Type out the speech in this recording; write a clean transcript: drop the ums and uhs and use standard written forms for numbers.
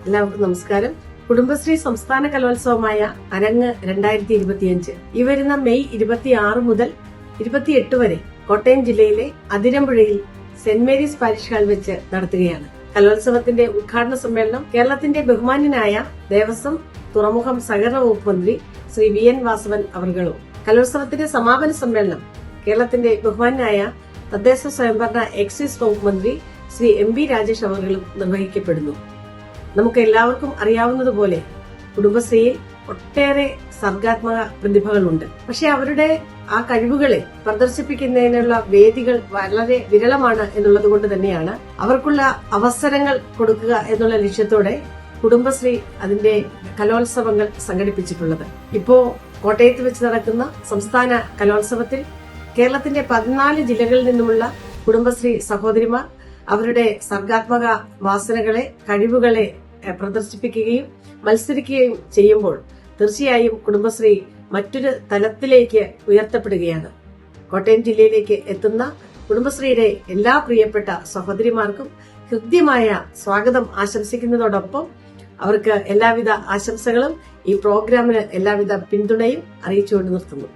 എല്ലാവർക്കും നമസ്കാരം. കുടുംബശ്രീ സംസ്ഥാന കലോത്സവമായ അരങ്ങ് 2025 ഈ വരുന്ന മെയ് 26 മുതൽ 28 വരെ കോട്ടയം ജില്ലയിലെ അതിരമ്പുഴയിൽ സെന്റ് മേരീസ് പാരിഷ് ഹാൾ വെച്ച് നടത്തുകയാണ്. കലോത്സവത്തിന്റെ ഉദ്ഘാടന സമ്മേളനം കേരളത്തിന്റെ ബഹുമാന്യനായ ദേവസ്വം, തുറമുഖം, സഹകരണ വകുപ്പ് മന്ത്രി ശ്രീ VN വാസവൻ അവർകളും, കലോത്സവത്തിന്റെ സമാപന സമ്മേളനം കേരളത്തിന്റെ ബഹുമാന്യനായ തദ്ദേശ സ്വയംഭരണ എക്സൈസ് വകുപ്പ് മന്ത്രി ശ്രീ MB രാജേഷ് അവർകളും നിർവഹിക്കപ്പെടുന്നു. നമുക്ക് എല്ലാവർക്കും അറിയാവുന്നതുപോലെ കുടുംബശ്രീയിൽ ഒട്ടേറെ സർഗാത്മക പ്രതിഭകളുണ്ട്. പക്ഷെ അവരുടെ ആ കഴിവുകളെ പ്രദർശിപ്പിക്കുന്നതിനുള്ള വേദികൾ വളരെ വിരളമാണ് എന്നുള്ളത് കൊണ്ട് തന്നെയാണ് അവർക്കുള്ള അവസരങ്ങൾ കൊടുക്കുക എന്നുള്ള ലക്ഷ്യത്തോടെ കുടുംബശ്രീ അതിന്റെ കലോത്സവങ്ങൾ സംഘടിപ്പിച്ചിട്ടുള്ളത്. ഇപ്പോ കോട്ടയത്ത് വെച്ച് നടക്കുന്ന സംസ്ഥാന കലോത്സവത്തിൽ കേരളത്തിന്റെ 14 ജില്ലകളിൽ നിന്നുമുള്ള കുടുംബശ്രീ സഹോദരിമാർ അവരുടെ സർഗാത്മക വാസനകളെ, കഴിവുകളെ പ്രദർശിപ്പിക്കുകയും മത്സരിക്കുകയും ചെയ്യുമ്പോൾ തീർച്ചയായും കുടുംബശ്രീ മറ്റൊരു തലത്തിലേക്ക് ഉയർത്തപ്പെടുകയാണ്. കോട്ടയം ജില്ലയിലേക്ക് എത്തുന്ന കുടുംബശ്രീയുടെ എല്ലാ പ്രിയപ്പെട്ട സഹോദരിമാർക്കും ഹൃദ്യമായ സ്വാഗതം ആശംസിക്കുന്നതോടൊപ്പം അവർക്ക് എല്ലാവിധ ആശംസകളും ഈ പ്രോഗ്രാമിന് എല്ലാവിധ പിന്തുണയും അറിയിച്ചുകൊണ്ട് നിർത്തുന്നു.